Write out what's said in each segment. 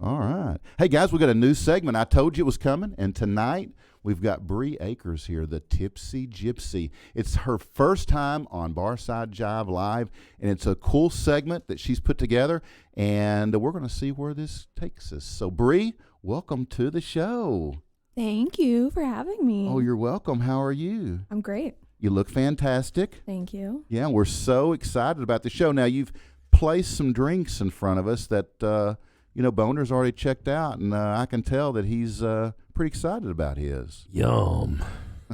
All right. Hey, guys, we got a new segment. I told you it was coming, and tonight we've got Bre Ackers here, the Tipsy Gypsy. It's her first time on Barside Jive Live, and it's a cool segment that she's put together, and we're going to see where this takes us. So, Bre, welcome to the show. Thank you for having me. Oh, you're welcome. How are you? I'm great. You look fantastic. Thank you. Yeah, we're so excited about the show. Now, you've placed some drinks in front of us that, Boner's already checked out, and I can tell that he's pretty excited about his. Yum.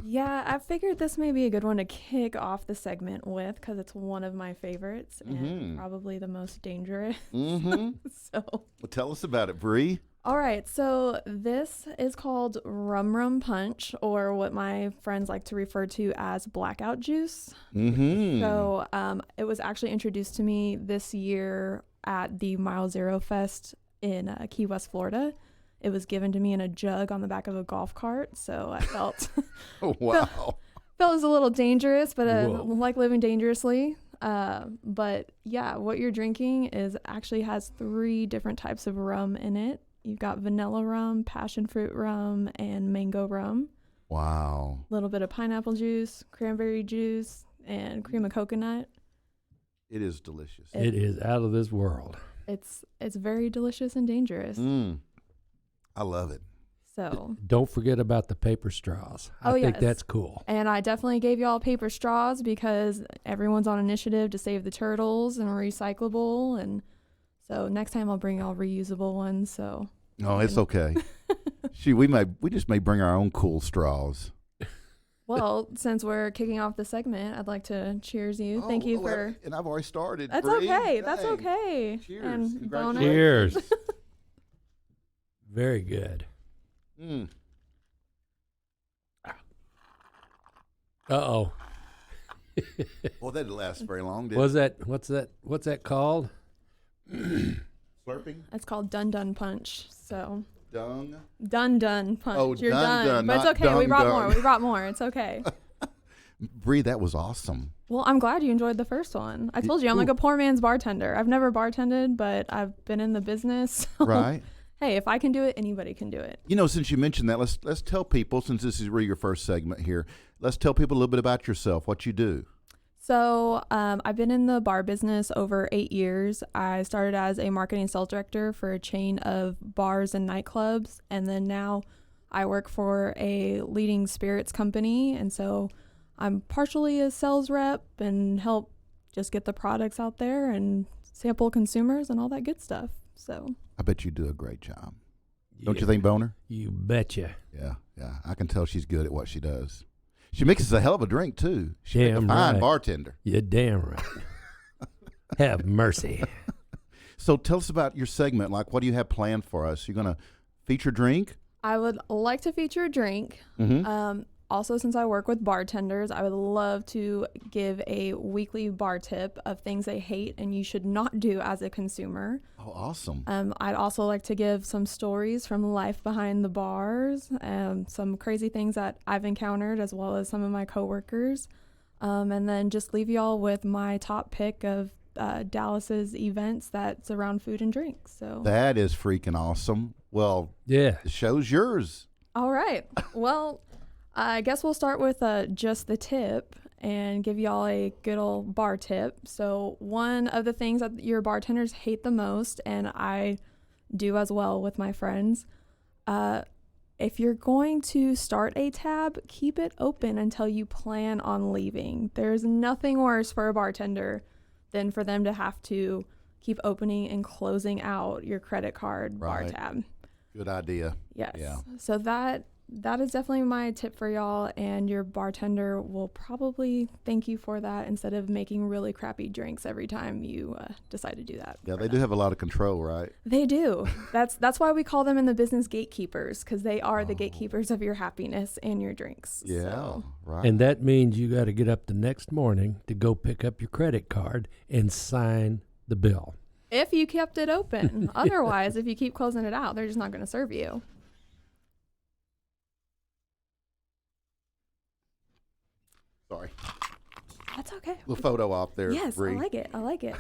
Yeah, I figured this may be a good one to kick off the segment with because it's one of my favorites and probably the most dangerous. Mm-hmm. Well, Tell us about it, Bre. all right. So this is called Rum Rum Punch, or what my friends like to refer to as blackout juice. Mm-hmm. So it was actually introduced to me this year at the Mile Zero Fest in Key West, Florida. It was given to me in a jug on the back of a golf cart, so I felt Oh, wow. felt it was a little dangerous, but Whoa. like living dangerously. But yeah, what you're drinking actually has 3 different types of rum in it. You've got vanilla rum, passion fruit rum, and mango rum. Wow. A little bit of pineapple juice, cranberry juice, and cream of coconut. It is delicious. It is out of this world. It's very delicious and dangerous. I love it. So, Don't forget about the paper straws. I think yes. that's cool. and I definitely gave y'all paper straws because everyone's on initiative to save the turtles and recyclable. And so next time I'll bring y'all reusable ones. So No, it's okay. We just may bring our own cool straws. well, since we're kicking off the segment, I'd like to cheers you. Thank you for. And I've already started. That's Bre. okay. That's Dang. okay. Cheers. And Boner. Congratulations. Cheers. Very good. Mm. Uh-oh. Well, that didn't last very long, did What's that called? it? Slurping? It's called Dun Dun Punch. So Dung? Dun Dun Punch. Oh, You're dun, done. dun, But it's not okay. We dung, brought dung. more. We brought more. It's okay. Bre, that was awesome. Well, I'm glad you enjoyed the first one. I told you I'm like a poor man's bartender. I've never bartended, but I've been in the business. so, Right? Hey, if I can do it, anybody can do it. Since you mentioned that, let's tell people, since this is really your first segment here, let's tell people a little bit about yourself, what you do. So I've been in the bar business over 8 years. I started as a marketing sales director for a chain of bars and nightclubs. And then now I work for a leading spirits company. And so I'm partially a sales rep and help just get the products out there and sample consumers and all that good stuff. So I bet you do a great job. Don't you think, Boner? You betcha. Yeah. I can tell she's good at what she does. She mixes a hell of a drink, too. She's a Damn fine right. bartender. You're damn right. Have mercy. So tell us about your segment. Like, what do you have planned for us? You're going to feature drink? I would like to feature a drink. Mm-hmm. Also, since I work with bartenders, I would love to give a weekly bar tip of things they hate and you should not do as a consumer. Oh, awesome. I'd also like to give some stories from life behind the bars, some crazy things that I've encountered, as well as some of my coworkers. And then just leave y'all with my top pick of Dallas's events that surround food and drink. So That is freaking awesome. Well, Yeah. the show's yours. all right. Well, I guess we'll start with just the tip and give y'all a good old bar tip. So one of the things that your bartenders hate the most, and I do as well with my friends, if you're going to start a tab, keep it open until you plan on leaving. There's nothing worse for a bartender than for them to have to keep opening and closing out your credit card bar Right. tab. Good idea. Yes. Yeah. So that is definitely my tip for y'all, and your bartender will probably thank you for that instead of making really crappy drinks every time you decide to do that. Yeah, for they them. do have a lot of control, right? They do. That's why we call them in the business gatekeepers, because they are the gatekeepers of your happiness and your drinks. Yeah, So, right. And that means you got to get up the next morning to go pick up your credit card and sign the bill. if you kept it open, otherwise, if you keep closing it out, they're just not going to serve you. Sorry. That's okay. Little photo op there. Yes, Bre. I like it. I like it.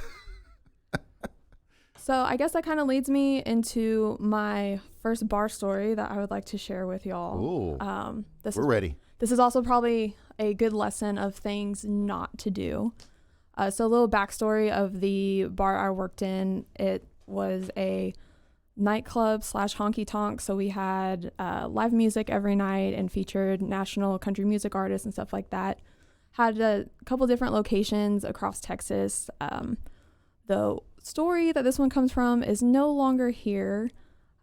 So I guess that kind of leads me into my first bar story that I would like to share with y'all. Ooh. This We're is ready. This is also probably a good lesson of things not to do. So a little backstory of the bar I worked in. It was a nightclub / honky tonk. So we had live music every night and featured national country music artists and stuff like that. Had a couple different locations across Texas. The story that this one comes from is no longer here.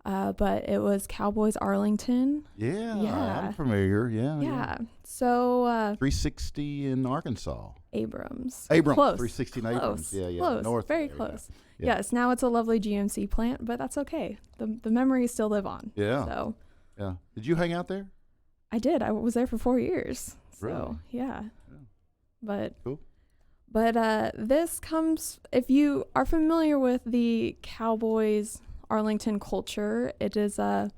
But it was Cowboys Arlington. Yeah. I'm familiar. Yeah. So 360 in Arkansas. Abrams. Close. Close. 360 in Close. Abrams. Yeah. Close. North. Very there, close. Yeah. Yes. Now it's a lovely GMC plant, but that's okay. The memories still live on. Yeah. So Yeah. Did you hang out there? I did. I was there for 4 years. So Really? yeah. But Cool. But this comes, if you are familiar with the Cowboys Arlington culture, it is and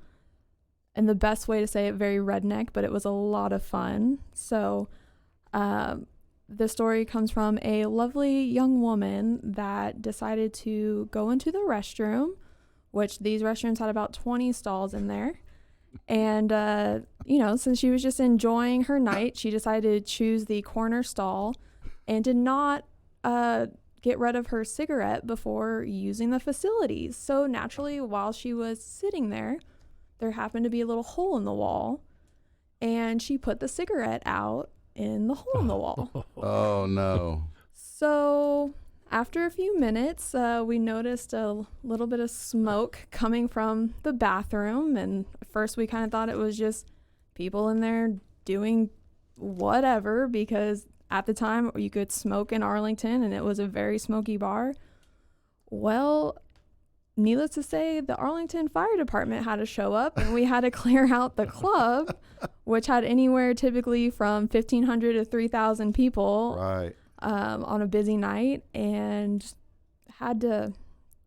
the best way to say it, very redneck, but it was a lot of fun. So the story comes from a lovely young woman that decided to go into the restroom, which these restrooms had about 20 stalls in there. And, since she was just enjoying her night, she decided to choose the corner stall and did not get rid of her cigarette before using the facilities. So naturally, while she was sitting there happened to be a little hole in the wall, and she put the cigarette out in the hole in the wall. Oh, no. So after a few minutes, we noticed a little bit of smoke coming from the bathroom, and at first we kind of thought it was just people in there doing whatever, because at the time you could smoke in Arlington and it was a very smoky bar. Well, needless to say, the Arlington Fire Department had to show up, and we had to clear out the club, which had anywhere typically from 1,500 to 3,000 people. Right. On a busy night, and had to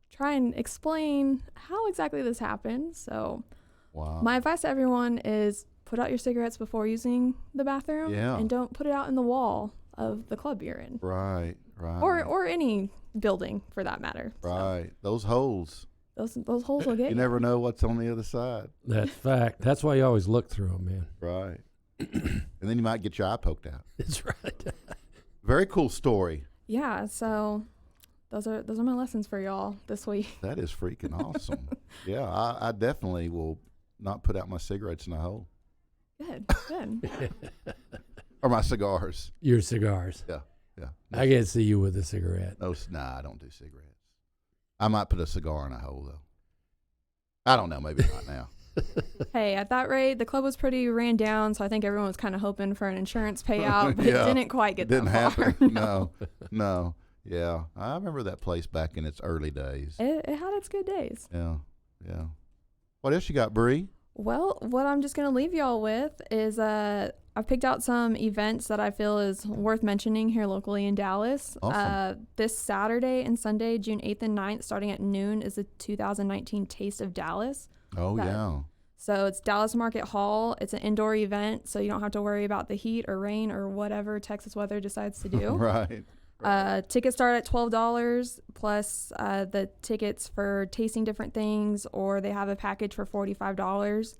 try and explain how exactly this happened. So Wow. my advice to everyone is put out your cigarettes before using the bathroom, Yeah. and don't put it out in the wall of the club you're in, Right. or any building for that matter. Right. Those holes. So those holes will get You you. never know what's on the other side. That's fact. That's why you always look through them, man. Right. And then you might get your eye poked out. That's right. Very cool story. Yeah, so those are my lessons for y'all this week. That is freaking awesome. Yeah, I definitely will not put out my cigarettes in the hole. Good. Or my cigars. Your cigars. Yeah. I can't see you with a cigarette. Nah, I don't do cigarettes. I might put a cigar in a hole, though. I don't know. Maybe not now. Hey, at that rate, the club was pretty ran down, so I think everyone was kind of hoping for an insurance payout, but Yeah. it didn't quite get Didn't that far. happen. No. Yeah. I remember that place back in its early days. It had its good days. Yeah. What else you got, Bre? Well, what I'm just going to leave y'all with is I've picked out some events that I feel is worth mentioning here locally in Dallas. Awesome. This Saturday and Sunday, June 8th and 9th, starting at noon, is the 2019 Taste of Dallas. Oh, That- yeah. So it's Dallas Market Hall. It's an indoor event, so you don't have to worry about the heat or rain or whatever Texas weather decides to do. Right. Tickets start at $12 plus the tickets for tasting different things, or they have a package for $45.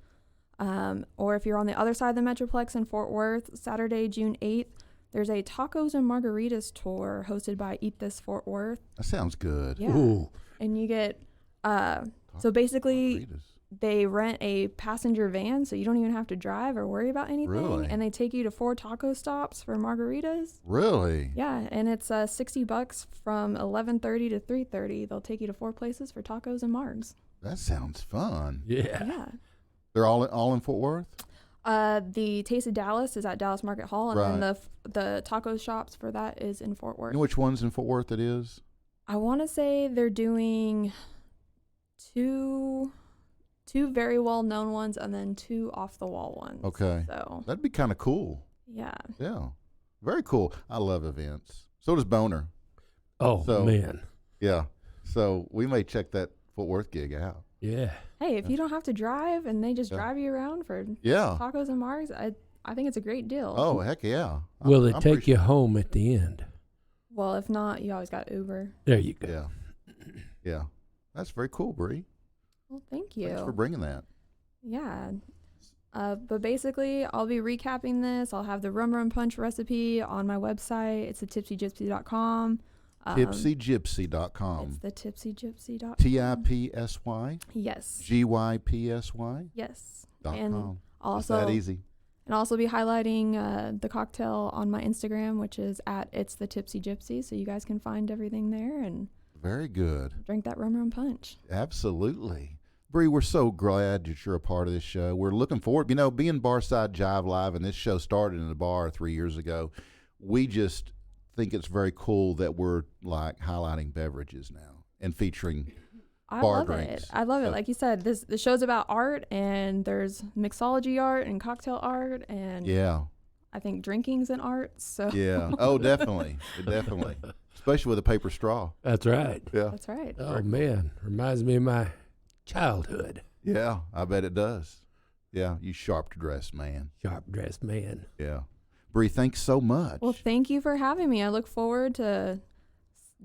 Or if you're on the other side of the Metroplex in Fort Worth, Saturday, June 8th, there's a tacos and margaritas tour hosted by Eat This Fort Worth. That sounds good. Yeah. Ooh. And you get, so basically Margaritas. they rent a passenger van, so you don't even have to drive or worry about anything. Really? And they take you to 4 taco stops for margaritas. Really? Yeah, and it's $60 from 11:30 to 3:30. They'll take you to 4 places for tacos and margs. That sounds fun. Yeah. Yeah. They're all in Fort Worth? The Taste of Dallas is at Dallas Market Hall, and then the taco shops for that is in Fort Worth. You know which ones in Fort Worth it is? I want to say they're doing two very well-known ones and then 2 off-the-wall ones. Okay. So, That'd be kind of cool. yeah. Yeah. Very cool. I love events. So does Boner. Oh, So- man. Yeah. So we may check that Fort Worth gig out. Yeah. Hey, if you don't have to drive and they just Yeah. drive you around for Yeah. tacos and margs, I think it's a great deal. Oh, heck yeah. Will it I'm take pretty you home at the end? Well, if not, you always got Uber. There you go. Yeah. Yeah. That's very cool, Bre. Well, thank you. Thanks for bringing that. Yeah. But basically, I'll be recapping this. I'll have the Rum Rum Punch recipe on my website. It's at tipsygypsy.com. Tipsygypsy.com. It's the tipsygypsy.com. Tipsy? Yes. GYPSY? Yes. .com. And It's also, that easy. and I'll also be highlighting the cocktail on my Instagram, which is at It's the Tipsy Gypsy. So you guys can find everything there and Very good. drink that Rum Rum Punch. Absolutely. Bre, we're so glad that you're a part of this show. We're looking forward, being Barside Jive Live, and this show started in a bar 3 years ago. We just think it's very cool that we're like highlighting beverages now and featuring bar drinks. I love it. Like you said, the show's about art, and there's mixology art and cocktail art, and Yeah. I think drinking's an art. So Yeah. Oh, definitely. Definitely. Especially with a paper straw. That's right. Yeah. that's right. Oh, man. Reminds me of my childhood. Yeah, I bet it does. Yeah, you sharp dressed man. Sharp-dressed man. Yeah. Bre, thanks so much. Well, thank you for having me. I look forward to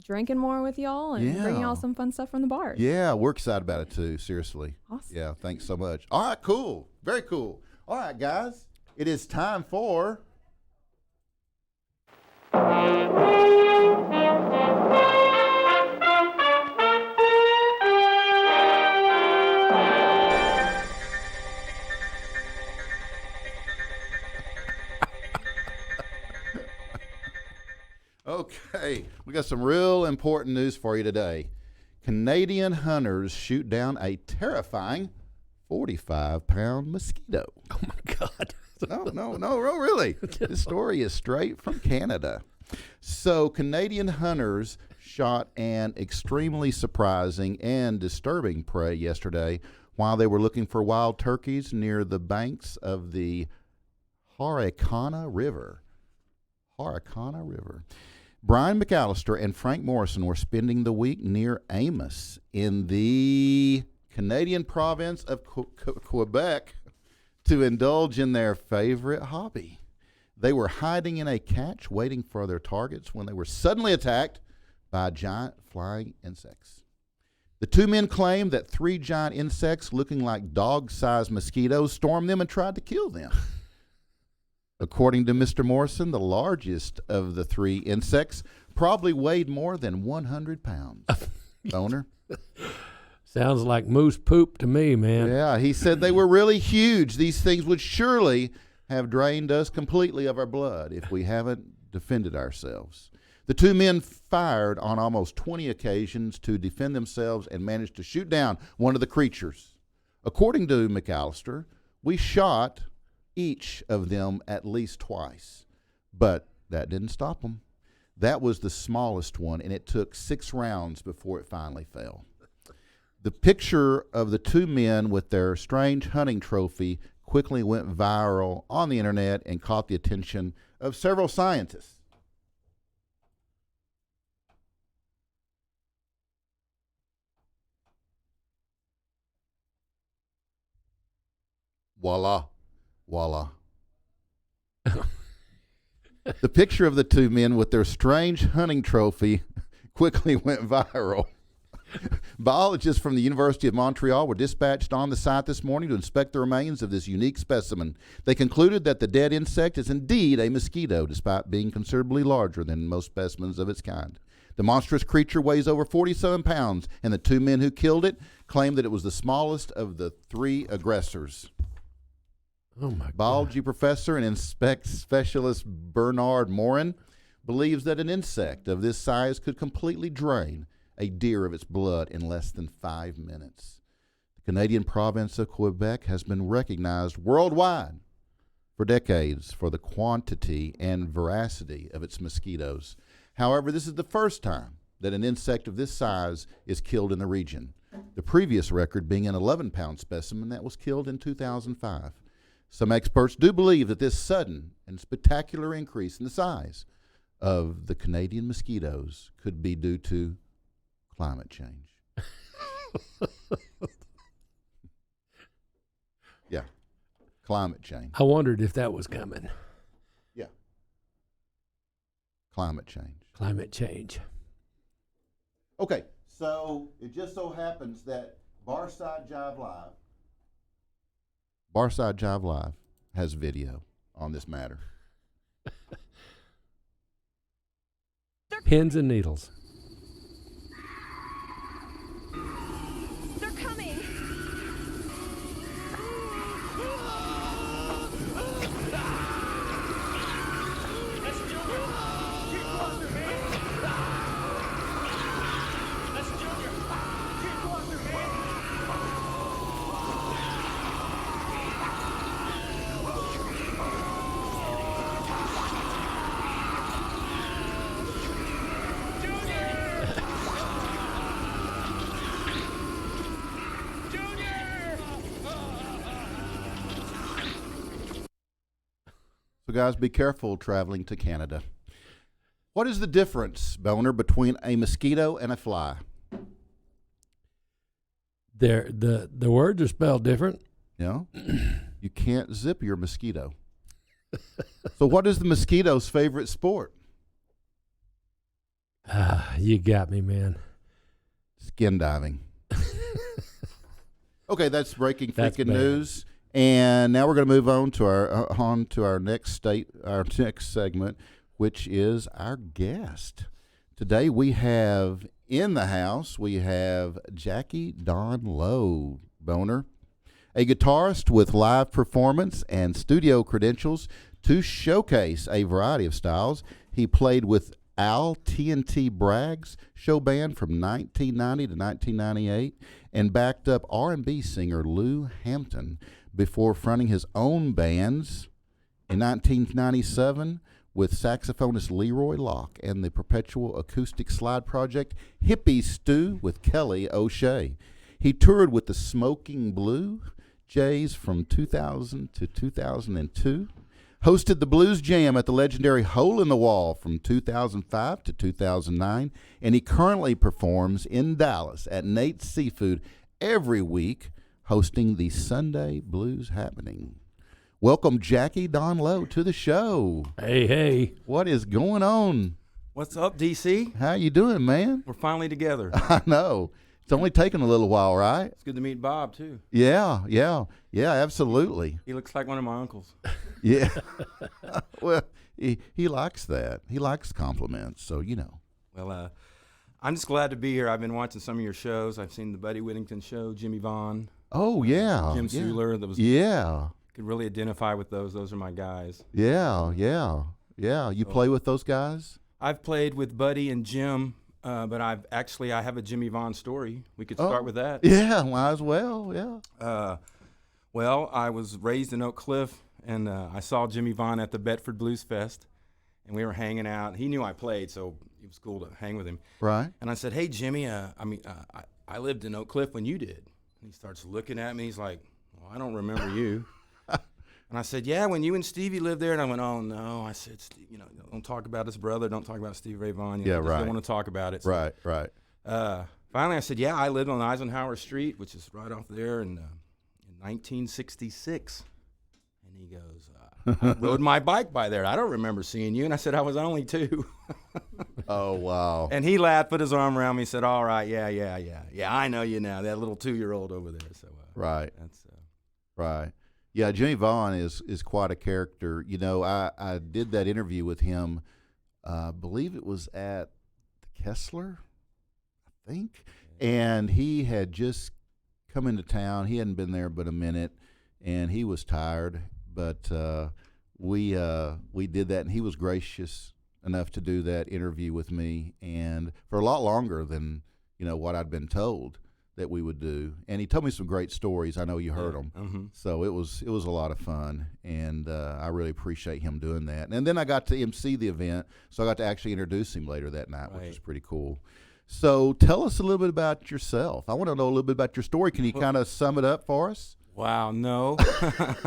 drinking more with y'all and bringing y'all some fun stuff from the bar. Yeah, we're excited about it too, seriously. Awesome. Yeah, thanks so much. All right, cool. Very cool. All right, guys, it is time for... Okay, we got some real important news for you today. Canadian hunters shoot down a terrifying 45-pound mosquito. Oh, my God. No, really. This story is straight from Canada. So, Canadian hunters shot an extremely surprising and disturbing prey yesterday while they were looking for wild turkeys near the banks of the Harricana River. Brian McAllister and Frank Morrison were spending the week near Amos in the Canadian province of Quebec to indulge in their favorite hobby. They were hiding in a cache waiting for their targets when they were suddenly attacked by giant flying insects. The two men claimed that 3 giant insects looking like dog-sized mosquitoes stormed them and tried to kill them. According to Mr. Morrison, the largest of the 3 insects probably weighed more than 100 pounds. Owner? Sounds like moose poop to me, man. Yeah, he said they were really huge. These things would surely have drained us completely of our blood if we haven't defended ourselves. The two men fired on almost 20 occasions to defend themselves and managed to shoot down one of the creatures. According to McAllister, we shot each of them at least twice, but that didn't stop them. That was the smallest one, and it took 6 rounds before it finally fell. The picture of the two men with their strange hunting trophy quickly went viral on the internet and caught the attention of several scientists. Voila. The picture of the two men with their strange hunting trophy quickly went viral. Biologists from the University of Montreal were dispatched on the site this morning to inspect the remains of this unique specimen. They concluded that the dead insect is indeed a mosquito, despite being considerably larger than most specimens of its kind. The monstrous creature weighs over 47 pounds, and the two men who killed it claimed that it was the smallest of the 3 aggressors. Oh, my God. Biology professor and insect specialist Bernard Morin believes that an insect of this size could completely drain a deer of its blood in less than 5 minutes. The Canadian province of Quebec has been recognized worldwide for decades for the quantity and voracity of its mosquitoes. However, this is the first time that an insect of this size is killed in the region, the previous record being an 11-pound specimen that was killed in 2005. Some experts do believe that this sudden and spectacular increase in the size of the Canadian mosquitoes could be due to climate change. Yeah, climate change. I wondered if that was coming. Yeah, climate change. Climate change. Okay, so it just so happens that Barside Jive Live has video on this matter. Pins and needles. They're coming. That's Junior. Keep closer, man. That's Junior. Keep closer, man. So, guys, be careful traveling to Canada. What is the difference, Boner, between a mosquito and a fly? The words are spelled different. You know, you can't zip your mosquito. So, what is the mosquito's favorite sport? You got me, man. Skin diving. Okay, that's breaking That's freaking bad. news. And now we're going to move on to our next segment, which is our guest. Today we have in the house Jackie Don Loe, Boner, a guitarist with live performance and studio credentials to showcase a variety of styles. He played with Al TNT Bragg's show band from 1990 to 1998 and backed up R&B singer Lou Hampton before fronting his own bands in 1997 with saxophonist Leroy Locke and the perpetual acoustic slide project Hippie Stew with Kelly O'Shea. He toured with the Smoking Blue Jays from 2000 to 2002, hosted the Blues Jam at the legendary Hole in the Wall from 2005 to 2009, and he currently performs in Dallas at Nate's Seafood every week, hosting the Sunday Blues Happening. Welcome, Jackie Don Loe, to the show. Hey. What is going on? What's up, DC? How you doing, man? We're finally together. I know. It's only taken a little while, right? It's good to meet Bob, too. Yeah, absolutely. He looks like one of my uncles. Yeah. Well, he likes that. He likes compliments, so you know. Well, I'm just glad to be here. I've been watching some of your shows. I've seen the Buddy Whittington show, Jimmy Vaughn, Oh, yeah. Jim yeah. Suhler. That was Yeah. could really identify with those. Those are my guys. Yeah. You play with those guys? I've played with Buddy and Jim, but I have a Jimmy Vaughn story. We could start with that. Yeah, might as well, yeah. Well, I was raised in Oak Cliff, and I saw Jimmy Vaughn at the Bedford Blues Fest, and we were hanging out. He knew I played, so it was cool to hang with him. Right. And I said, "Hey, Jimmy, I lived in Oak Cliff when you did." And he starts looking at me. He's like, "Well, I don't remember you." And I said, "Yeah, when you and Stevie lived there." And I went, "Oh no!" I said, "Don't talk about his brother. Don't talk about Stevie Ray Vaughan. Yeah, just right. Don't want to talk about it." So, Right. Finally, I said, "Yeah, I lived on Eisenhower Street, which is right off there, in 1966." And he goes, "I rode my bike by there. I don't remember seeing you." And I said, "I was only 2." Oh, wow. And he laughed, put his arm around me, said, "All right, yeah, I know you now. That little 2-year-old over there." So Right. that's Right. Yeah, Jimmy Vaughn is quite a character. You know, I did that interview with him, I believe it was at the Kessler, I think. And he had just come into town. He hadn't been there but a minute, and he was tired. But we did that, and he was gracious enough to do that interview with me, and for a lot longer than, what I'd been told that we would do. And he told me some great stories. I know you heard them. Mm-hmm. So it was a lot of fun, and I really appreciate him doing that. And then I got to MC the event, so I got to actually introduce him later that night, which Right. was pretty cool. So tell us a little bit about yourself. I want to know a little bit about your story. Can you kind of sum it up for us? Wow, no.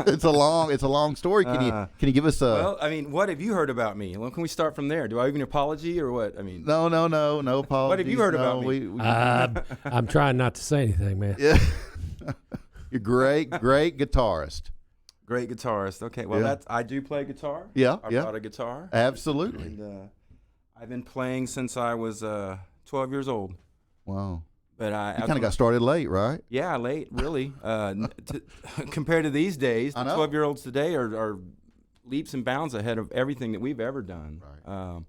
It's a long story. Can you give us a? Well, I mean, what have you heard about me? Well, can we start from there? Do I even apology or what? I mean, No apologies. What have you heard about me? I'm trying not to say anything, man. Yeah. You're great guitarist. great guitarist. Okay, well, Yeah. I do play guitar. Yeah, I yeah. brought a guitar. Absolutely. And I've been playing since I was 12 years old. Wow. But You kind of got started late, right? Yeah, late, really. Compared to these days, I the know. 12-year-olds today are leaps and bounds ahead of everything that we've ever done. Right.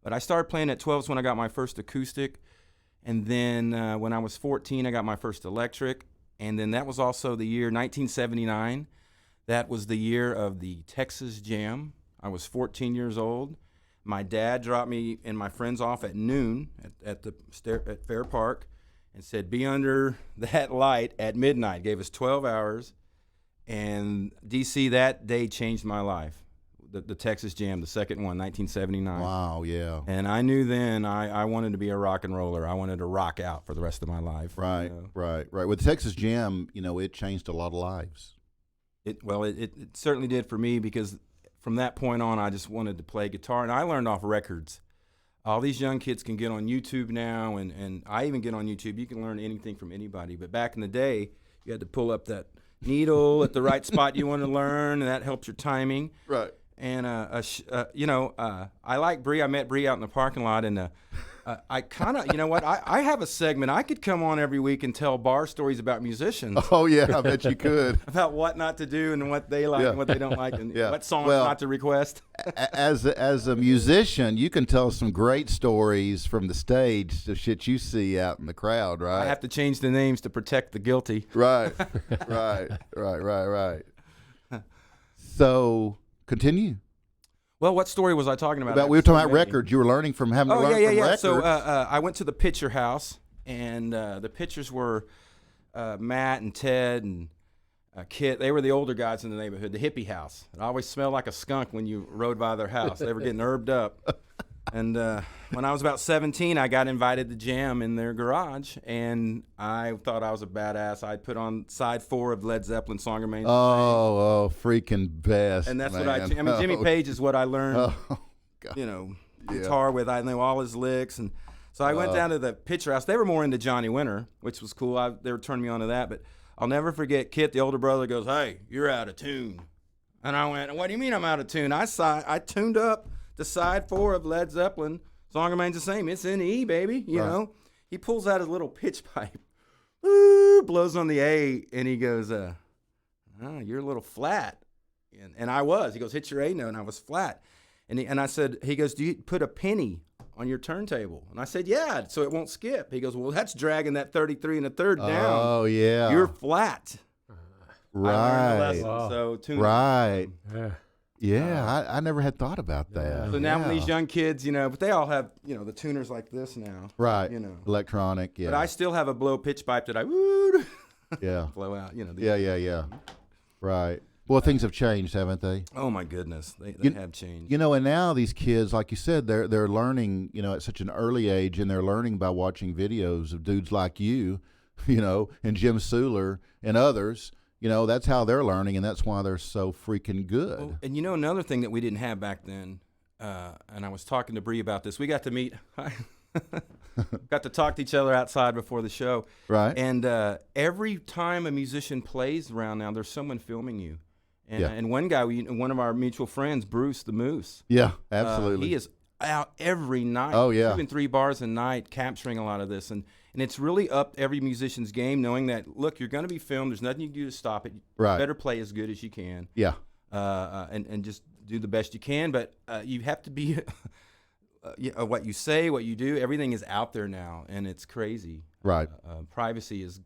But I started playing at 12 is when I got my first acoustic. And then when I was 14, I got my first electric. And then that was also the year 1979. That was the year of the Texas Jam. I was 14 years old. My dad dropped me and my friends off at noon at Fair Park and said, be under that light at midnight. Gave us 12 hours. And DC, that day changed my life. The Texas Jam, the second one, 1979. Wow, yeah. And I knew then I wanted to be a rock and roller. I wanted to rock out for the rest of my life. Right, right. With Texas Jam, it changed a lot of lives. It certainly did for me, because from that point on, I just wanted to play guitar. And I learned off records. All these young kids can get on YouTube now, and I even get on YouTube. You can learn anything from anybody. But back in the day, you had to pull up that needle at the right spot you want to learn, and that helps your timing. Right. And I like Bre. I met Bre out in the parking lot, and I kind of, I have a segment. I could come on every week and tell bar stories about musicians. Oh yeah, I bet you could. About what not to do and what they like and what they don't like, and what songs not to request. As a musician, you can tell some great stories from the stage to shit you see out in the crowd, right? I have to change the names to protect the guilty. Right. So continue. Well, what story was I talking about? We were talking about records. You were learning from having to learn from records. So I went to the Pitcher House, and the Pitchers were Matt and Ted and Kit. They were the older guys in the neighborhood, the hippie house. It always smelled like a skunk when you rode by their house. They were getting herbed up. And when I was about 17, I got invited to jam in their garage, and I thought I was a badass. I'd put on side 4 of Led Zeppelin, Song Remains the Same. Oh, freaking best. And that's man. what Jimmy Page is what I learned, Oh, God. guitar with. I knew all his licks. And so I went down to the Pitcher House. They were more into Johnny Winter, which was cool. They were turning me on to that. But I'll never forget, Kit, the older brother, goes, "Hey, you're out of tune." And I went, "What do you mean I'm out of tune?" I tuned up to side 4 of Led Zeppelin, Song Remains the Same. It's in E, baby, you know. He pulls out his little pitch pipe, blows on the A, and he goes, "You're a little flat." And I was. He goes, "Hit your A note," and I was flat. And I said, he goes, "Do you put a penny on your turntable?" And I said, "Yeah, so it won't skip." He goes, "Well, that's dragging that 33 1/3 down. Oh, yeah. You're flat." Right. I learned a lesson, so tune Right. Yeah. Yeah, I never had thought about that. So now when these young kids, but they all have, the tuners like this now. Right. Electronic, yeah. But I still have a blow pitch pipe that I would yeah. blow out, Yeah. Right. Well, things have changed, haven't they? Oh my goodness, they have changed. And now these kids, like you said, they're learning, at such an early age, and they're learning by watching videos of dudes like you, and Jim Suler and others. That's how they're learning, and that's why they're so freaking good. Well, and another thing that we didn't have back then, and I was talking to Bre about this. We got to meet, got to talk to each other outside before the show. Right. And every time a musician plays around now, there's someone filming you. And one guy, one of our mutual friends, Bruce the Moose. Yeah, absolutely. He is out every night. Oh, yeah. 2 and 3 bars a night, capturing a lot of this. And it's really upped every musician's game, knowing that, look, you're going to be filmed. There's nothing you can do to stop it. Right. You better play as good as you can. Yeah. And just do the best you can. But you have to be what you say, what you do. Everything is out there now, and it's crazy. Right. Privacy is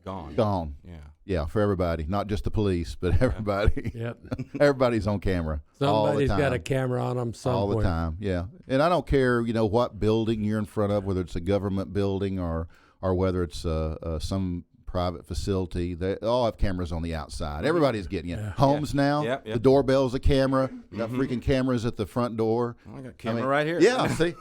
gone. Gone. Yeah. Yeah, for everybody, not just the police, but everybody. Yep. Everybody's on camera. all the Somebody's time. got a camera on them somewhere. All the time, yeah. And I don't care, what building you're in front of, whether it's a government building or whether it's some private facility. They all have cameras on the outside. Everybody's getting it. Yeah. Homes now, Yep. the doorbell's a camera. You got freaking cameras at the front door. I got a camera right here. Yeah, see?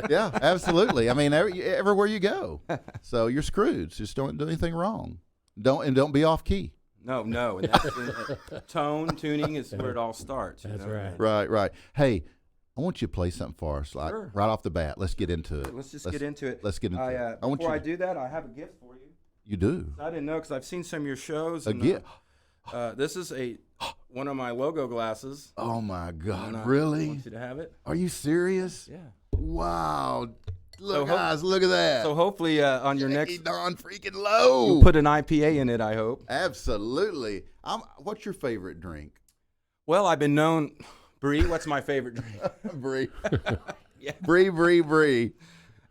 Yeah, absolutely. I mean, everywhere you go. So you're screwed. Just don't do anything wrong. Don't be off key. No. And that's tone, tuning is where it all starts. That's right. Right. Hey, I want you to play something for us, like Sure. right off the bat. Let's get into it. Let's get into it. Let's get into it. I want Before you I do that, I have a gift for you. You do. I didn't know because I've seen some of your shows. A and, gift. This is one of my logo glasses. Oh my God! And, I Really? want you to have it. Are you serious? Yeah. Wow! Look, So guys, look at that. So hopefully on your Jackie next, Don freaking Loe. you'll put an IPA in it, I hope. Absolutely. What's your favorite drink? Well, I've been known, Bre, what's my favorite drink? Bre. Yeah. Bre.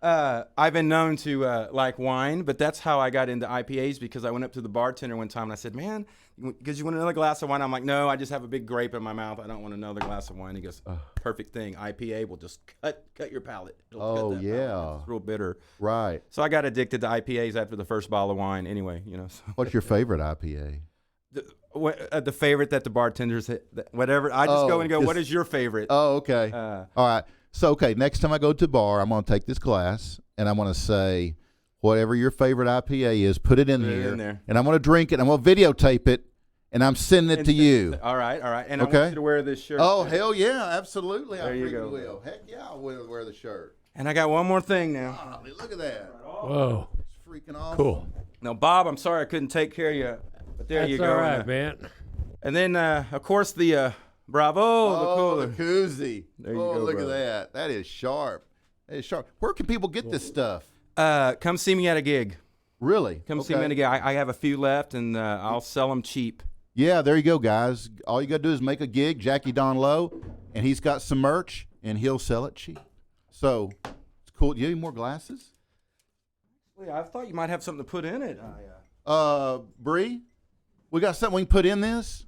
I've been known to like wine, but that's how I got into IPAs because I went up to the bartender one time and I said, man, because you want another glass of wine? I'm like, no, I just have a big grape in my mouth. I don't want another glass of wine. He goes, perfect thing. IPA will just cut your palate. It'll cut that palate. It's real bitter. Right. So I got addicted to IPAs after the first bottle of wine anyway, you know. So. What's your favorite IPA? The favorite that the bartenders, whatever. I just go and go, what is your favorite? Oh, okay. All right. So, okay, next time I go to a bar, I'm going to take this glass, and I'm going to say, whatever your favorite IPA is, put it in here. And I'm going to drink it. I'm going to videotape it, and I'm sending it to you. All right. And I want you to wear this shirt. Oh, hell yeah, absolutely. There you go. Will. Heck yeah, I will wear the shirt. And I got one more thing now. Oh, look at that. Whoa. It's freaking awesome. Cool. Now, Bob, I'm sorry I couldn't take care of you, but there you go. That's all right, man. And then, of course, the Bravo, the cooler. The koozie. There you go, look brother. at that. That is sharp. Where can people get this stuff? Come see me at a gig. Really? Come see me at a gig. I have a few left, and I'll sell them cheap. Yeah, there you go, guys. All you got to do is make a gig, Jackie Don Loe, and he's got some merch, and he'll sell it cheap. So, it's cool. Do you have any more glasses? I thought you might have something to put in it. Bre, we got something we can put in this?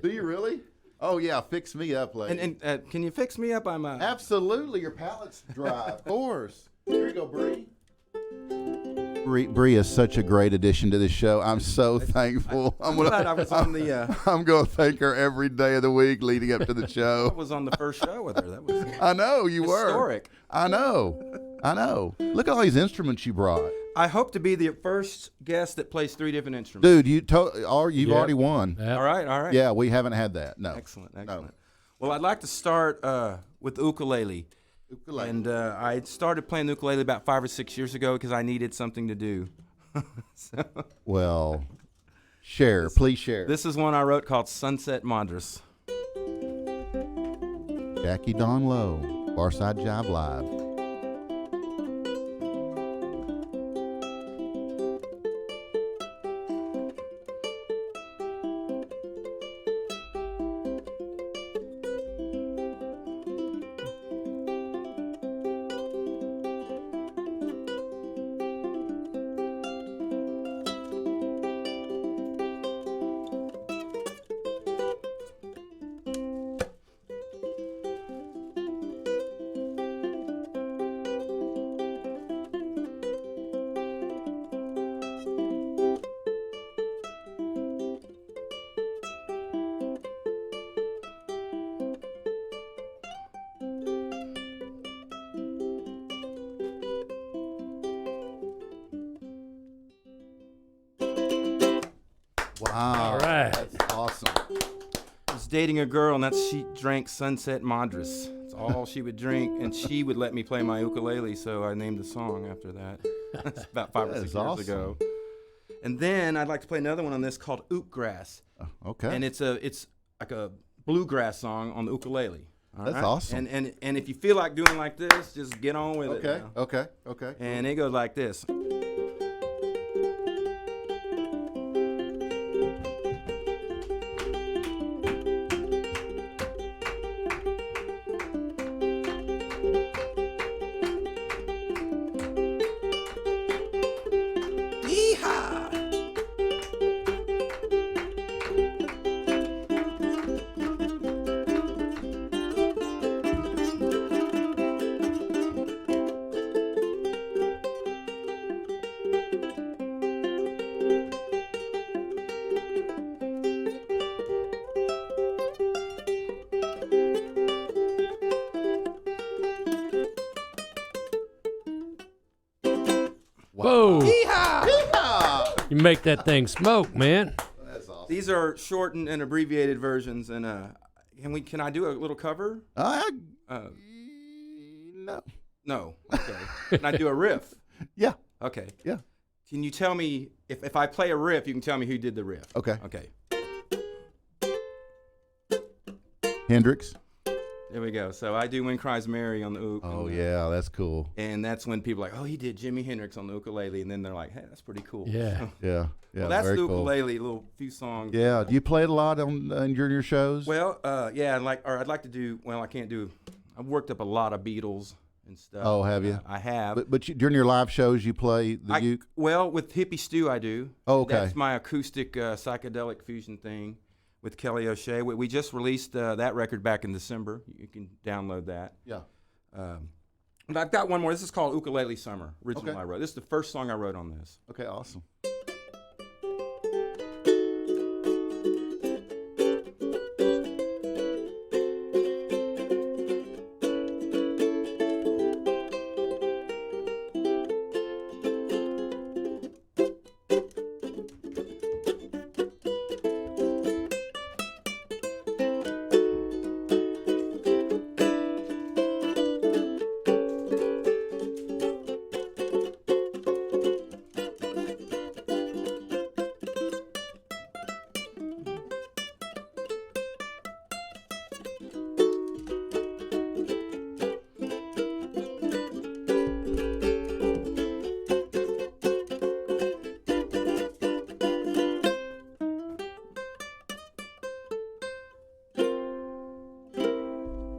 Do you really? Oh, yeah, fix me up, lady. And can you fix me up? Absolutely. Your palate's dry, of course. Here you go, Bre. Bre is such a great addition to this show. I'm so thankful. I'm glad I was on the. I'm going to thank her every day of the week leading up to the show. I was on the first show with her. That was. I know you historic. Were. I know. Look at all these instruments you brought. I hope to be the first guest that plays 3 different instruments. Dude, you've already won. Yep. All right. Yeah, we haven't had that. No. Excellent. No. Well, I'd like to start with ukulele. And I started playing the ukulele about 5 or 6 years ago because I needed something to do. Well, please share. This is one I wrote called Sunset Madras. Jackie Don Loe, Barside Jive Live. Wow. All right. That's awesome. I was dating a girl, and she drank Sunset Madras. That's all she would drink, and she would let me play my ukulele, so I named the song after that. That's about 5 or 6 years ago. And then I'd like to play another one on this called Ookgrass. Okay. And it's like a bluegrass song on the ukulele. That's awesome. And if you feel like doing like this, just get on with it. now. Okay. And it goes like this. Whoa. Yeehaw! You make that thing smoke, man. That's awesome. These are shortened and abbreviated versions, and can I do a little cover? No. No. Okay. Can I do a riff? Yeah. Okay. Yeah. Can you tell me if I play a riff, you can tell me who did the riff? Okay. Okay. Hendrix. There we go. So I do When Cries Mary on the uke. Oh, yeah, that's cool. And that's when people are like, oh, he did Jimi Hendrix on the ukulele. And then they're like, hey, that's pretty cool. Yeah. So, Yeah, well, that's very the cool. ukulele, little few songs. Yeah, do you play it a lot during your shows? Well, yeah, I'd like to do, well, I can't do, I've worked up a lot of Beatles and stuff. Oh, have you? I have. But during your live shows, you play the uke? Well, with Hippie Stew, I do. Oh, okay. That's my acoustic psychedelic fusion thing with Kelly O'Shea. We just released that record back in December. You can download that. Yeah. But I've got one more. This is called Ukulele Summer, original Okay. I wrote. This is the first song I wrote on this. Okay, awesome.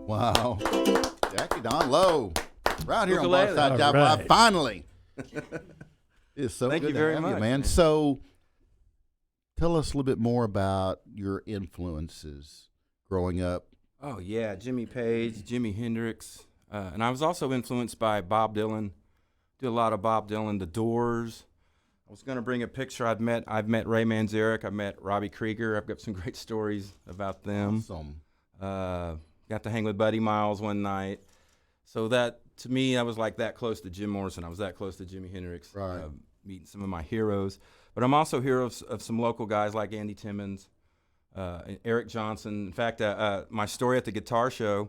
Wow. Jackie Don Loe. Right here Ukulele. on Barside All Jive right. Live. Finally. It's so Thank good you to very have you, much, man. man. So tell us a little bit more about your influences growing up. Oh, yeah, Jimmy Page, Jimi Hendrix. And I was also influenced by Bob Dylan. Do a lot of Bob Dylan, The Doors. I was going to bring a picture. I've met Ray Manzarek. I've met Robbie Krieger. I've got some great stories about them. Awesome. Got to hang with Buddy Miles one night. So that, to me, I was like that close to Jim Morrison. I was that close to Jimi Hendrix. Right. Meeting some of my heroes. But I'm also heroes of some local guys like Andy Timmons, and Eric Johnson. In fact, my story at the guitar show,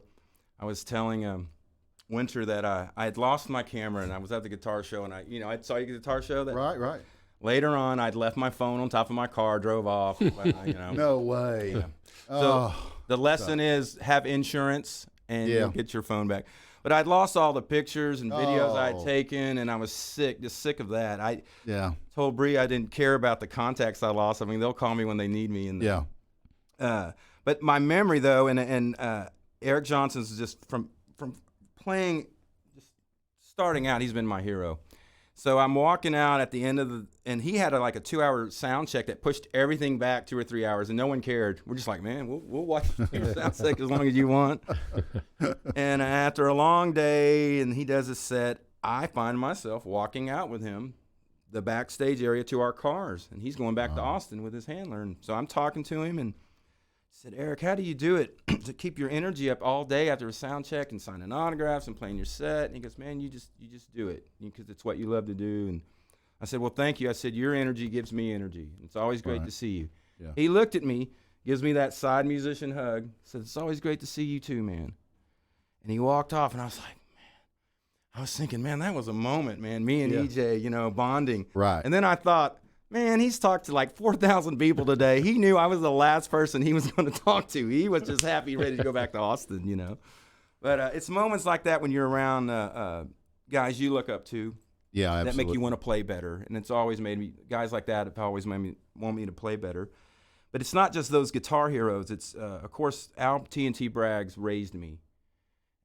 I was telling Winter that I had lost my camera, and I was at the guitar show, and I saw you at the guitar show. That Right. Later on, I'd left my phone on top of my car, drove off. No way. Yeah. Oh, So the lesson is have insurance and Yeah. you'll get your phone back. But I'd lost all the pictures and videos Oh. I'd taken, and I was just sick of that. I yeah. told Bre I didn't care about the contacts I lost. I mean, they'll call me when they need me. And Yeah. But my memory, though, and Eric Johnson's just from playing, just starting out, he's been my hero. So I'm walking out at the end of and he had like a 2-hour sound check that pushed everything back 2 or 3 hours, and no one cared. We're just like, man, we'll watch your sound check as long as you want. And after a long day, and he does a set, I find myself walking out with him, the backstage area to our cars, and he's going back to Austin with his handler. And so I'm talking to him, and I said, Eric, how do you do it to keep your energy up all day after a sound check and signing autographs and playing your set? And he goes, man, you just do it because it's what you love to do. And I said, well, thank you. I said, your energy gives me energy. It's always great to see you. Yeah. He looked at me, gives me that side musician hug, said, it's always great to see you too, man. And he walked off, and I was like, I was thinking, man, that was a moment, man. Me and Yeah. EJ, bonding. Right. And then I thought, man, he's talked to like 4,000 people today. He knew I was the last person he was going to talk to. He was just happy, ready to go back to Austin, But it's moments like that when you're around guys you look up to Yeah, absolutely. that make you want to play better. And it's always made me, guys like that have always made me want me to play better. But it's not just those guitar heroes. It's, of course, Al T&T Braggs raised me.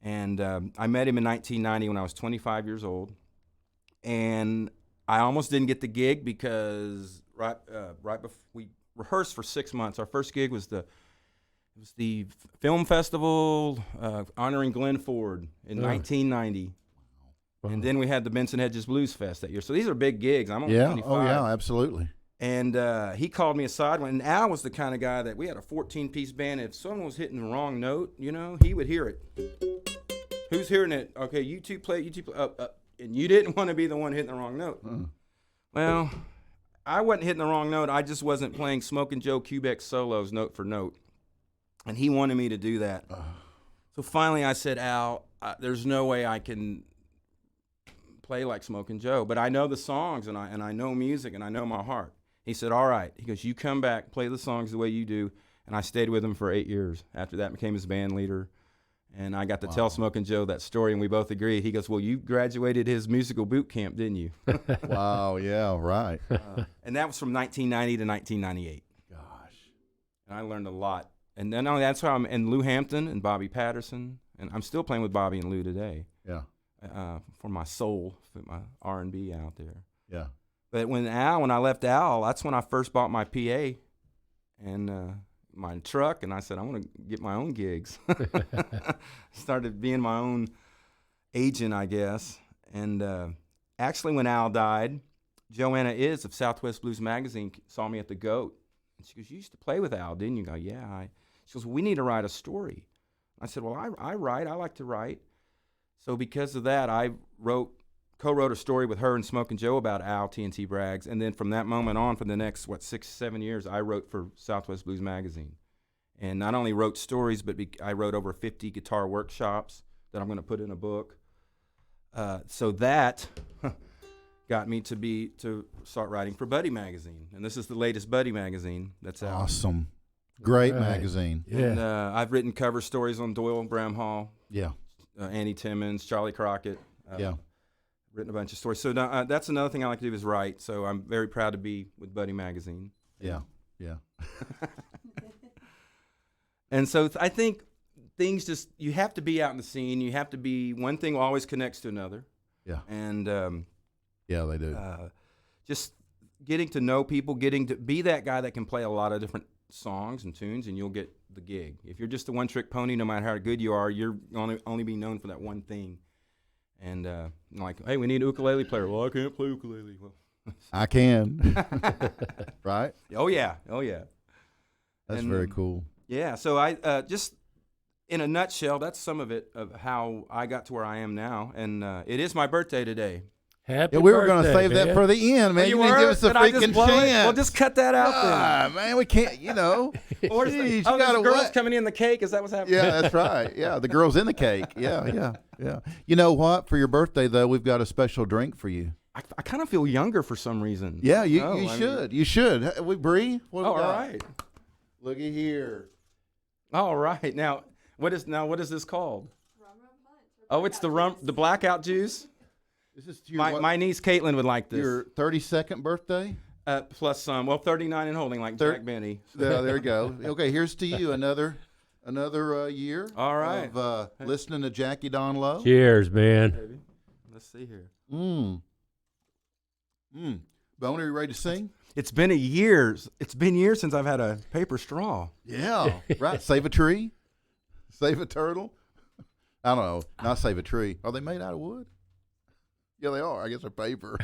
And I met him in 1990 when I was 25 years old. And I almost didn't get the gig because right before we rehearsed for 6 months. Our first gig was the film festival honoring Glenn Ford in 1990. Wow. And then we had the Benson Hedges Blues Fest that year. So these are big gigs. I'm only Yeah. 25. Oh, yeah, absolutely. And he called me aside, and Al was the kind of guy that we had a 14-piece band. If someone was hitting the wrong note, he would hear it. Who's hearing it? Okay, you two play. And you didn't want to be the one hitting the wrong note. Well, I wasn't hitting the wrong note. I just wasn't playing Smokin' Joe Kubek solos note for note. And he wanted me to do that. So finally I said, Al, there's no way I can play like Smokin' Joe, but I know the songs, and I know music, and I know my heart. He said, all right. He goes, you come back, play the songs the way you do. And I stayed with him for 8 years. After that, became his band leader. And I got to tell Smoking Joe that story, and we both agreed. He goes, well, you graduated his musical boot camp, didn't you? Wow, yeah, right. And that was from 1990 to 1998. Gosh. And I learned a lot. And then that's how I'm in Lou Hampton and Bobby Patterson. And I'm still playing with Bobby and Lou today. Yeah, For my soul, for my R&B out there. yeah. But when I left Al, that's when I first bought my PA and my truck, and I said, I want to get my own gigs. Started being my own agent, I guess. And actually, when Al died, Joanna Is of Southwest Blues Magazine saw me at the Goat. And she goes, you used to play with Al, didn't you? I go, yeah. She goes, well, we need to write a story. I said, well, I write. I like to write. So because of that, I co-wrote a story with her and Smoking Joe about Al TNT Braggs, and then from that moment on, for the next 6-7 years, I wrote for Southwest Blues Magazine, and not only wrote stories, but I wrote over 50 guitar workshops that I'm going to put in a book. So that got me to start writing for Buddy Magazine, and this is the latest Buddy Magazine that's out. Awesome. Great Right. magazine. Yeah. And I've written cover stories on Doyle Bramhall, Yeah, Annie Timmons, Charlie Crockett. yeah. Written a bunch of stories. So now, that's another thing I like to do is write. So I'm very proud to be with Buddy Magazine. Yeah, yeah. And so I think things just, you have to be out in the scene. You have to be, one thing always connects to another. Yeah. And Yeah, they do. just getting to know people, getting to be that guy that can play a lot of different songs and tunes, and you'll get the gig. If you're just a one-trick pony, no matter how good you are, you're going to only be known for that one thing. And like, hey, we need an ukulele player. Well, I can't play ukulele. Well, I can. Right? oh yeah. That's And, very cool. Yeah. So I just in a nutshell, that's some of it of how I got to where I am now. And it is my birthday today. Happy Yeah, we were going to birthday, save that man. for the end, man. Oh, You you didn't were? give us a Did I just freaking blow it? chance. Well, just cut that out Ah, man, we can't, Or is Jeez, oh, you there's gotta girls what? coming in the cake. Is that what's happening? Yeah, that's right. Yeah, the girl's in the cake. Yeah. You know what? For your birthday, though, we've got a special drink for you. I kind of feel younger for some reason. Yeah, you Oh, I mean- should. You should. We Bre? What Oh, we all got? right. Looky here. All right. Now, what is this called? Oh, it's the blackout juice. This is your, My niece Caitlin would like this. your 32nd birthday. Plus some. Well, 39 and holding, like Jack Benny. Yeah, there you go. Okay, here's to you another year. All right. Of listening to Jackie Don Loe. Cheers, man. Baby. Let's see here. Boner, you ready to sing? It's been years since I've had a paper straw. Yeah, right. Save a tree, save a turtle. I don't know. Not save a tree. Are they made out of wood? Yeah, they are. I guess they're paper.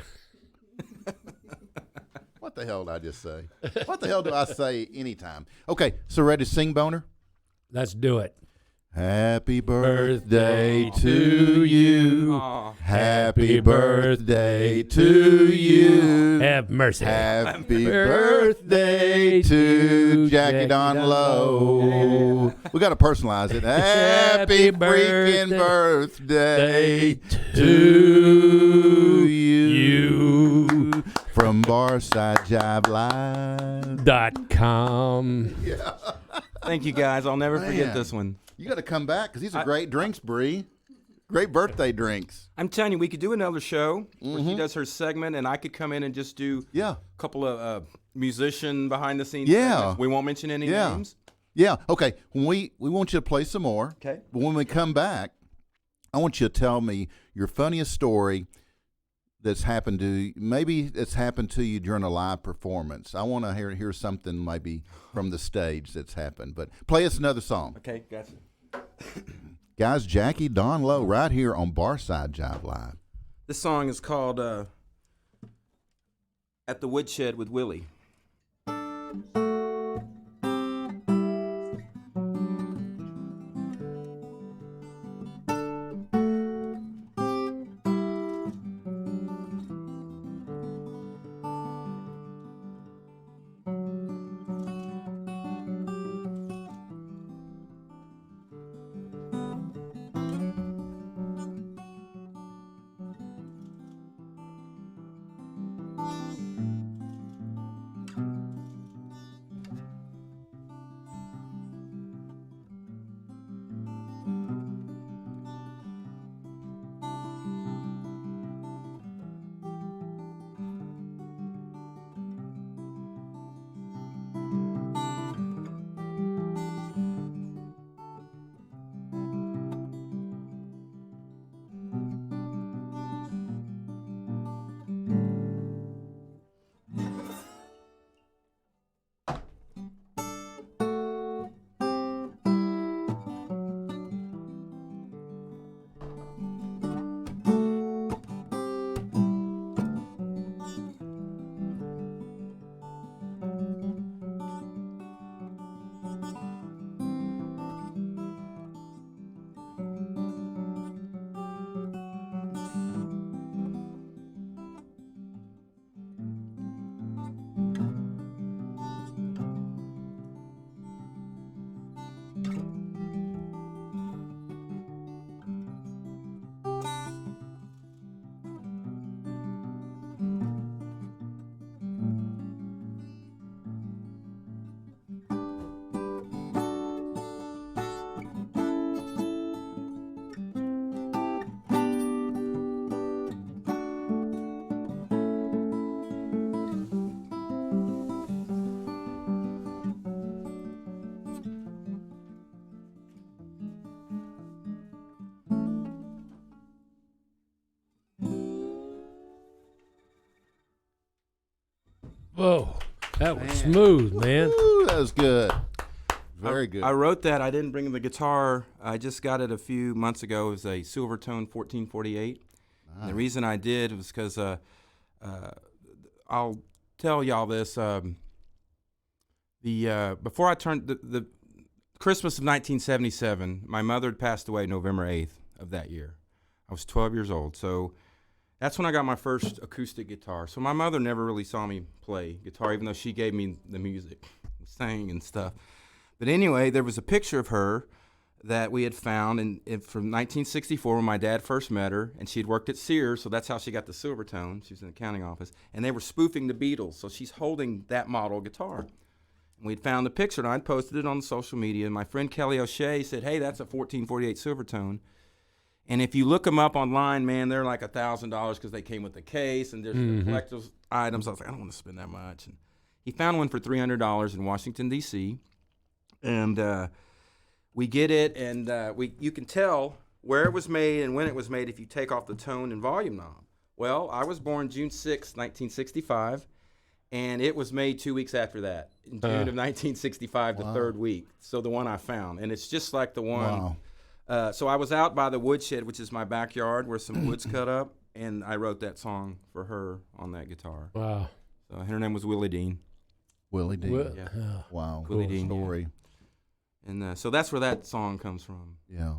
What the hell did I just say? What the hell do I say anytime? Okay, so ready to sing, Boner? Let's do it. Happy birthday to you. Aw. Happy birthday to you. Have mercy. Happy birthday to Jackie Don Loe. We got to personalize it. Happy freaking birthday to you. From Barside Jive Live. .com. Thank you, guys. I'll never forget Man. this one. You got to come back because these are great drinks, Bre. Great birthday drinks. I'm telling you, we could do another show where Mm-hmm. she does her segment, and I could come in and just do Yeah. a couple of musician behind the scenes. Yeah. segments. We won't mention any Yeah. names. Yeah. Okay. When we want you to play some more. Okay. But when we come back, I want you to tell me your funniest story that's happened to you. Maybe it's happened to you during a live performance. I want to hear something maybe from the stage that's happened. But play us another song. Okay, gotcha. Guys, Jackie Don Loe right here on Barside Jive Live. This song is called At the Woodshed with Willie. That was smooth, man. Ooh, that was good. Very good. I wrote that. I didn't bring the guitar. I just got it a few months ago. It was a Silvertone 1448. And the reason I did was because I'll tell y'all this. Before I turned the Christmas of 1977, my mother had passed away November 8th of that year. I was 12 years old. So that's when I got my first acoustic guitar. So my mother never really saw me play guitar, even though she gave me the music, sang and stuff. But anyway, there was a picture of her that we had found from 1964 when my dad first met her, and she had worked at Sears, so that's how she got the Silvertone. She was in the accounting office, and they were spoofing the Beatles, so she's holding that model guitar. And we'd found the picture, and I'd posted it on social media, and my friend Kelly O'Shea said, hey, that's a 1448 Silvertone. And if you look them up online, man, they're like $1,000 because they came with the case, and there's collector's items. I was like, I don't want to spend that much. And he found one for $300 in Washington, D.C., and we get it, and you can tell where it was made and when it was made if you take off the tone and volume knob. Well, I was born June 6, 1965, and it was made 2 weeks after that, in June of 1965, the third week. So the one I found, and it's just like the one. Wow. So I was out by the woodshed, which is my backyard, where some wood's cut up, and I wrote that song for her on that guitar. Wow. So her name was Willie Dean. Willie Dean. Yeah. Wow. Willie Cool Dean, story. yeah. And so that's where that song comes from. Yeah.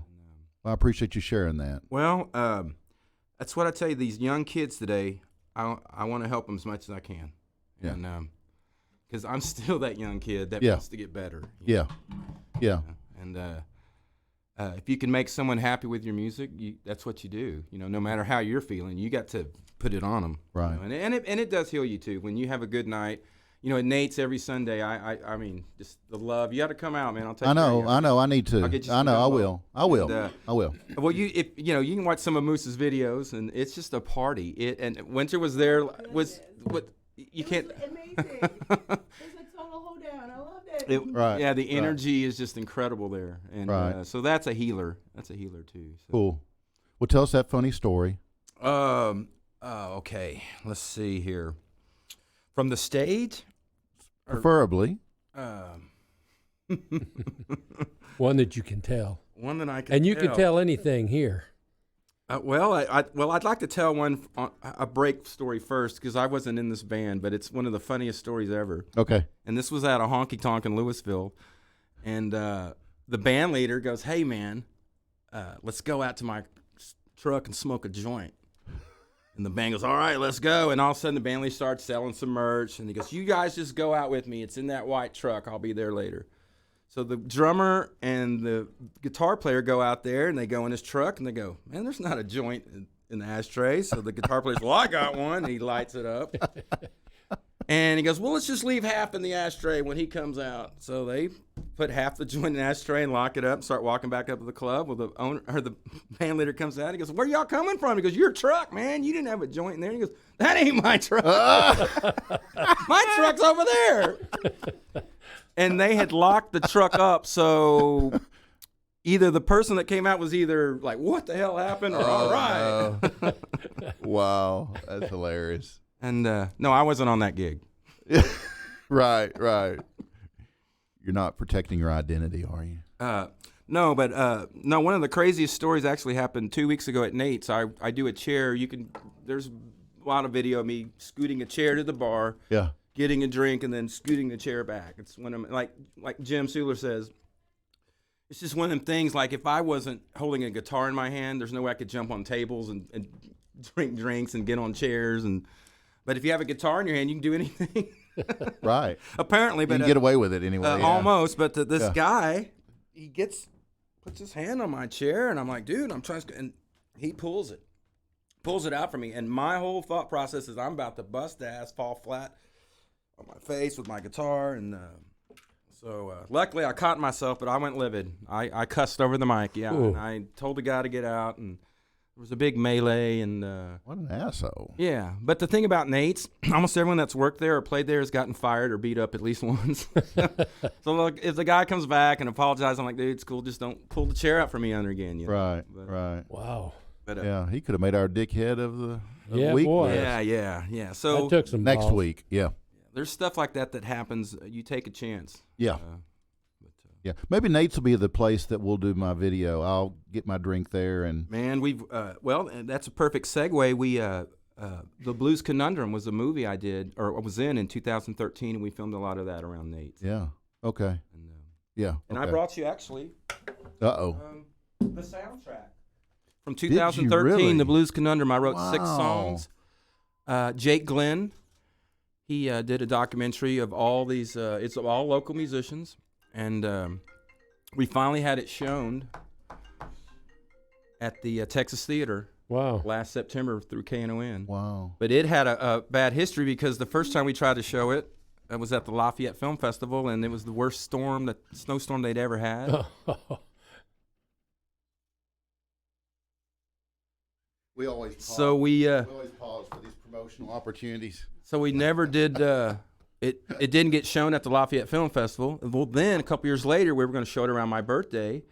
Well, I appreciate you sharing that. Well, that's what I tell you. These young kids today, I want to help them as much as I can. Yeah. And because I'm still that young kid that Yeah. wants to get better. Yeah. Yeah. And if you can make someone happy with your music, that's what you do. You know, no matter how you're feeling, you got to put it on them. Right. You know? And it does heal you too when you have a good night. You know, at Nate's every Sunday, I mean, just the love. You got to come out, man. I'll take I know. care of you. I know. I need to. I'll get you I some know. I download. will. I will. And, I will. Well, you can watch some of Moose's videos, and it's just a party. And Winter was there. Was what you can't. Amazing. It's a total hold down. I love it. Right. Yeah, the energy is just incredible there, and Right. so that's a healer. That's a healer too. So. Cool. Well, tell us that funny story. Okay. Let's see here. From the stage. Preferably. One that you can tell. One that I can. And you can tell anything here. Well, I'd like to tell a break story first because I wasn't in this band, but it's one of the funniest stories ever. Okay. And this was at a honky tonk in Louisville, and the band leader goes, "Hey man, let's go out to my truck and smoke a joint." And the band goes, "All right, let's go." And all of a sudden, the band leader starts selling some merch, and he goes, "You guys just go out with me. It's in that white truck. I'll be there later." So the drummer and the guitar player go out there, and they go in his truck, and they go, "Man, there's not a joint in the ashtray." So the guitar player says, "Well, I got one." And he lights it up. And he goes, "Well, let's just leave half in the ashtray when he comes out." So they put half the joint in the ashtray and lock it up and start walking back up to the club. Well, the owner or the band leader comes out. He goes, "Where y'all coming from?" He goes, "Your truck, man. You didn't have a joint in there." He goes, "That ain't my truck. My truck's over there." And they had locked the truck up, so either the person that came out was either like, "What the hell happened?" or "All right." Wow. That's hilarious. And no, I wasn't on that gig. Right. You're not protecting your identity, are you? No, but no. One of the craziest stories actually happened 2 weeks ago at Nate's. I do a chair. There's a lot of video of me scooting a chair to the bar, Yeah. getting a drink, and then scooting the chair back. It's when I'm like Jim Suler says. It's just one of them things. Like if I wasn't holding a guitar in my hand, there's no way I could jump on tables and drink drinks and get on chairs. But if you have a guitar in your hand, you can do anything. Right. Apparently, You but can get away with it anyway. Yeah. almost. But this Yeah. guy, he puts his hand on my chair, and I'm like, "Dude, I'm trying to," and he pulls it out for me, and my whole thought process is I'm about to bust ass, fall flat on my face with my guitar, and so luckily I caught myself, but I went livid. I cussed over the mic, yeah, Ooh. and I told the guy to get out, and there was a big melee, and What an asshole. yeah. But the thing about Nate's, almost everyone that's worked there or played there has gotten fired or beat up at least once. So look, if the guy comes back and apologizes, I'm like, "Dude, it's cool. Just don't pull the chair out for me under again." You know? Right. But, Right. Wow. But, Yeah. He could have made our dickhead of the Yeah, week. boy. there. yeah. So That took some Next balls. week. Yeah. there's stuff like that happens. You take a chance. Yeah. Yeah, maybe Nate's will be the place that we'll do my video. I'll get my drink there, and Man, we've well, that's a perfect segue. We the Blues Conundrum was a movie I did or was in 2013, and we filmed a lot of that around Nate's. yeah, okay, And, yeah. and okay. I brought you actually Uh-oh. the soundtrack from you 2013, really? the Blues Conundrum. I wrote 6 Wow. songs. Jake Glenn, he did a documentary of all these. It's all local musicians, and we finally had it shown at the Texas Theater Wow. last September through KNON. Wow. But it had a bad history because the first time we tried to show it, it was at the Lafayette Film Festival, and it was the worst snowstorm they'd ever had. We always pause. So we always pause for these promotional opportunities. So we never did. It didn't get shown at the Lafayette Film Festival. Well, then a couple years later, we were going to show it around my birthday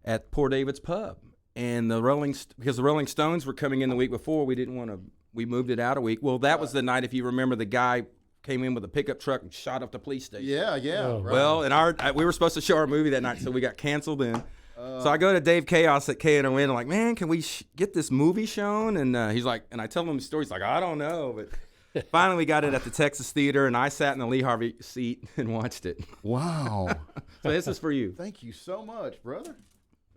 at Poor David's Pub, and because the Rolling Stones were coming in the week before, we didn't want to. We moved it out a week. Well, that was the night, if you remember, the guy came in with a pickup truck and shot up the police station. Yeah, yeah. Oh. Right. Well, and we were supposed to show our movie that night, so we got canceled then. So I go to Dave Chaos at KNON. I'm like, man, can we get this movie shown? And he's like, and I tell him the story. He's like, I don't know, but finally we got it at the Texas Theater, and I sat in the Lee Harvey seat and watched it. Wow. So this is for you. Thank you so much, brother.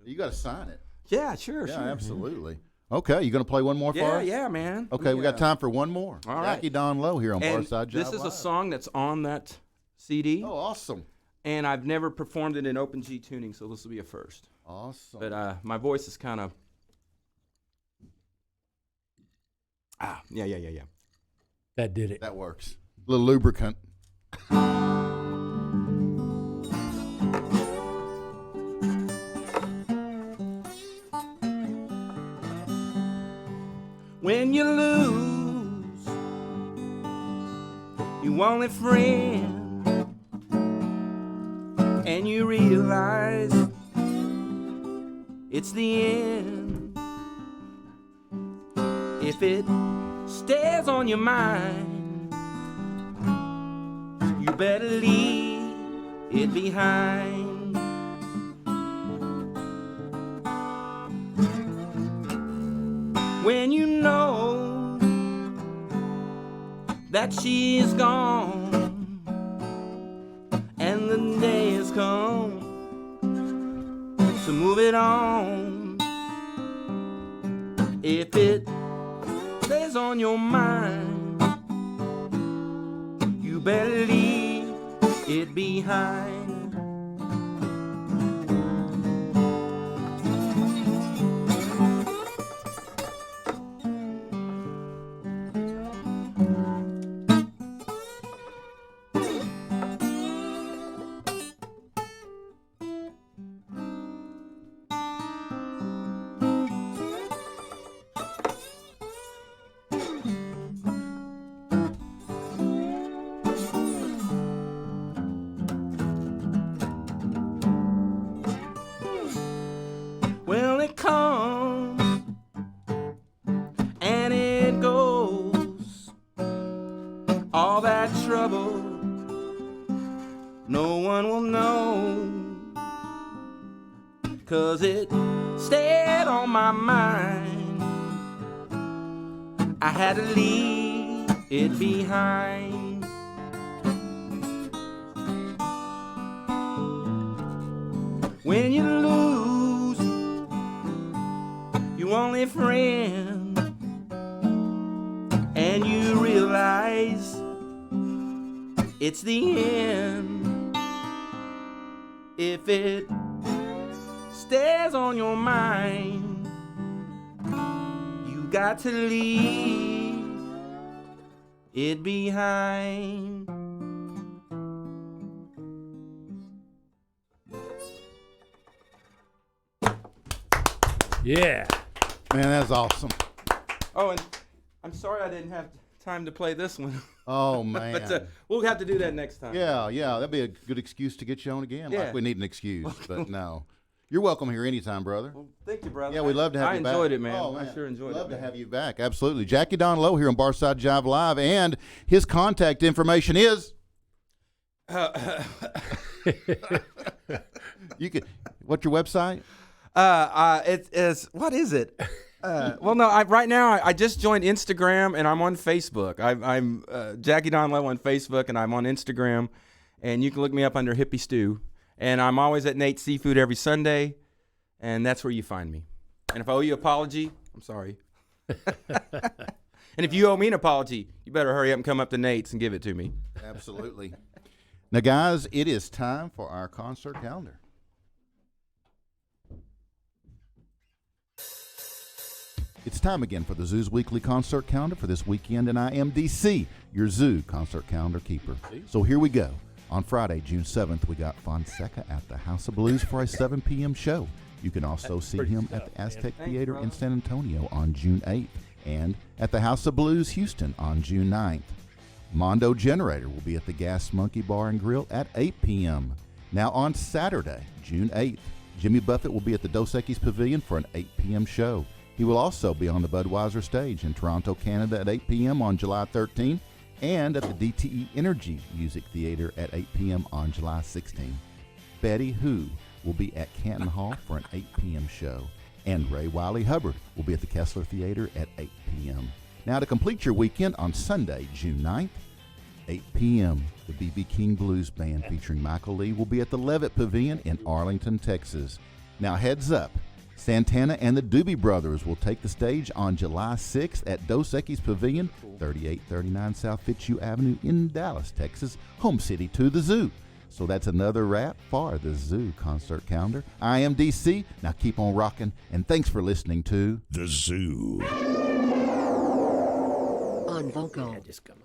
You got to sign it. Yeah, sure, Yeah, sure. absolutely. Okay, you going to play one more for Yeah, us? yeah, man. Okay, we got time for one more. All right. Jackie Don Loe here on And Barside Jive this is a Live. song that's on that CD, Oh, awesome. and I've never performed it in open G tuning, so this will be a first. Awesome. But my voice is kind of yeah. That did it. That works. A little lubricant. When you lose your only friend, and you realize it's the end, if it stays on your mind, you better leave it behind. When you know that she's gone and the day has come to move it on, if it stays on your mind, you better leave it behind. Well, it comes and it goes, all that trouble no one will know, 'cause it stayed on my mind. I had to leave it behind. When you lose your only friend, and you realize it's the end, if it stays on your mind, you got to leave it behind. Yeah. Man, that's awesome. Oh, and I'm sorry I didn't have time to play this one. Oh, man. But we'll have to do that next time. Yeah, that'd be a good excuse to get you on again. Yeah. Like we need an excuse, but no. You're welcome here anytime, brother. Well, thank you, brother. Yeah, we'd love to have I you back. enjoyed it, man. Oh, I sure enjoyed love it. to man. have you back. Absolutely. Jackie Don Loe here on Barside Jive Live, and his contact information is You can. What's your website? It's what is it? Well, no. Right now, I just joined Instagram and I'm on Facebook. I'm Jackie Don Loe on Facebook and I'm on Instagram, and you can look me up under Hippie Stew. And I'm always at Nate's Seafood every Sunday, and that's where you find me. And if I owe you an apology, I'm sorry. And if you owe me an apology, you better hurry up and come up to Nate's and give it to me. Absolutely. Now, guys, it is time for our concert calendar. It's time again for the Zoo's weekly concert calendar for this weekend, and I am DC, your Zoo concert calendar keeper. So here we go. On Friday, June 7th, we got Fonseca at the House of Blues for a 7 p.m. show. You can also see him at the Aztec Theater in San Antonio on June 8th and at the House of Blues Houston on June 9th. Mondo Generator will be at the Gas Monkey Bar and Grill at 8 p.m. Now on Saturday, June 8th, Jimmy Buffett will be at the Dos Equis Pavilion for an 8 p.m. show. He will also be on the Budweiser stage in Toronto, Canada at 8 p.m. on July 13th and at the DTE Energy Music Theater at 8 p.m. on July 16th. Betty Who will be at Canton Hall for an 8 p.m. show. And Ray Wiley Hubbard will be at the Kessler Theater at 8 p.m. Now to complete your weekend on Sunday, June 9th, 8 p.m., the B.B. King Blues Band featuring Michael Lee will be at the Levitt Pavilion in Arlington, Texas. Now heads up, Santana and the Doobie Brothers will take the stage on July 6th at Dos Equis Pavilion, 3839 South Fitzhugh Avenue in Dallas, Texas, home city to the Zoo. So that's another wrap for the Zoo concert calendar. I am DC. Now keep on rocking, and thanks for listening to The Zoo. On Vokal. Yeah, just come on.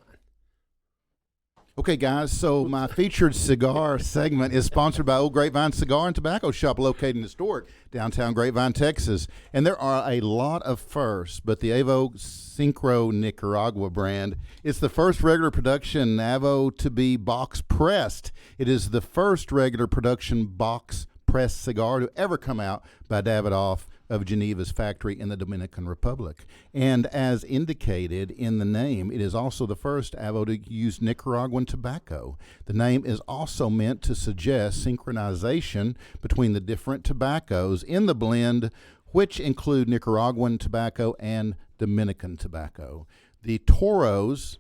Okay, guys, so my featured cigar segment is sponsored by Old Grapevine Cigar and Tobacco Shop located in historic downtown Grapevine, Texas. And there are a lot of firsts, but the Avo Syncro Nicaragua brand is the first regular production Avo to be box pressed. It is the first regular production box pressed cigar to ever come out by Davidoff of Geneva's factory in the Dominican Republic. And as indicated in the name, it is also the first Avo to use Nicaraguan tobacco. The name is also meant to suggest synchronization between the different tobaccos in the blend, which include Nicaraguan tobacco and Dominican tobacco. The Toro's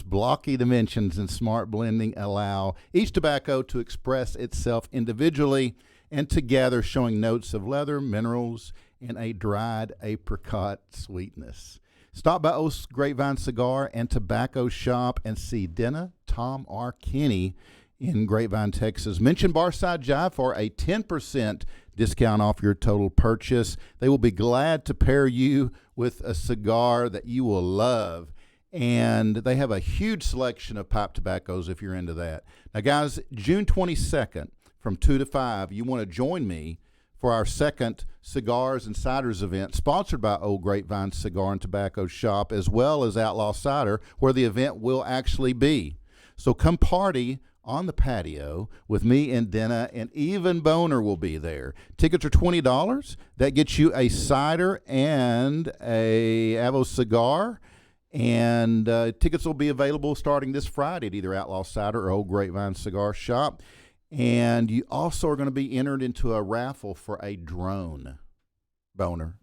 blocky dimensions and smart blending allow each tobacco to express itself individually and together, showing notes of leather, minerals, and a dried apricot sweetness. Stop by O's Grapevine Cigar and Tobacco Shop and see Denna Tom R. Kinney in Grapevine, Texas. Mention Barside Jive for a 10% discount off your total purchase. They will be glad to pair you with a cigar that you will love. And they have a huge selection of pipe tobaccos if you're into that. Now, guys, June 22nd, from 2 to 5, you want to join me for our second Cigars and Ciders event, sponsored by Old Grapevine Cigar and Tobacco Shop, as well as Outlaw Cider, where the event will actually be. So come party on the patio with me and Denna, and even Boner will be there. Tickets are $20. That gets you a cider and a Avo cigar. And tickets will be available starting this Friday at either Outlaw Cider or Old Grapevine Cigar Shop. And you also are going to be entered into a raffle for a drone, Boner.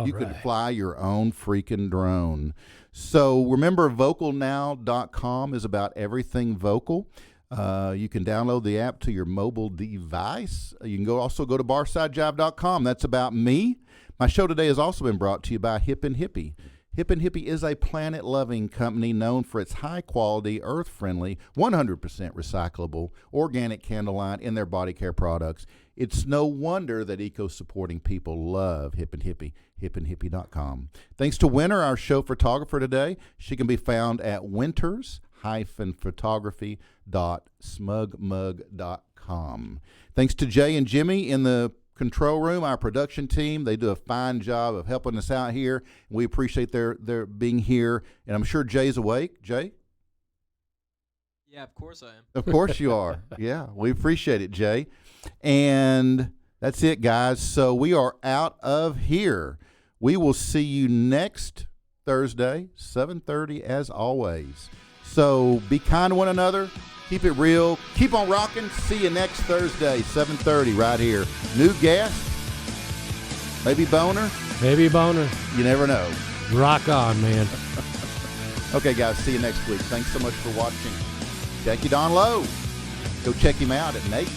You could fly your own freaking drone. So remember, vocalnow.com is about everything vocal. You can download the app to your mobile device. You can also go to barsidejive.com. That's about me. My show today has also been brought to you by Hip and Hippie. Hip and Hippie is a planet-loving company known for its high-quality, earth-friendly, 100% recyclable, organic candle line in their body care products. It's no wonder that eco-supporting people love Hip and Hippie, hipandhippie.com. Thanks to Winter, our show photographer today. She can be found at winters-photography.smugmug.com. Thanks to Jay and Jimmy in the control room, our production team. They do a fine job of helping us out here. We appreciate their being here. And I'm sure Jay's awake. Jay? Yeah, of course I am. Of course you are. Yeah, we appreciate it, Jay. And that's it, guys. So we are out of here. We will see you next Thursday, 7:30 as always. So So be kind to one another. Keep it real. Keep on rocking. See you next Thursday, 7:30 right here. New guest. Maybe Boner. Maybe Boner. You never know. Rock on, man. Okay, guys. See you next week. Thanks so much for watching. Thank you, Don Loe. Go check him out at Nate's.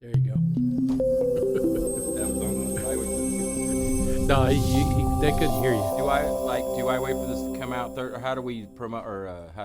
There you go. No, they couldn't hear you. Do I wait for this to come out? Or how do we promote? Or how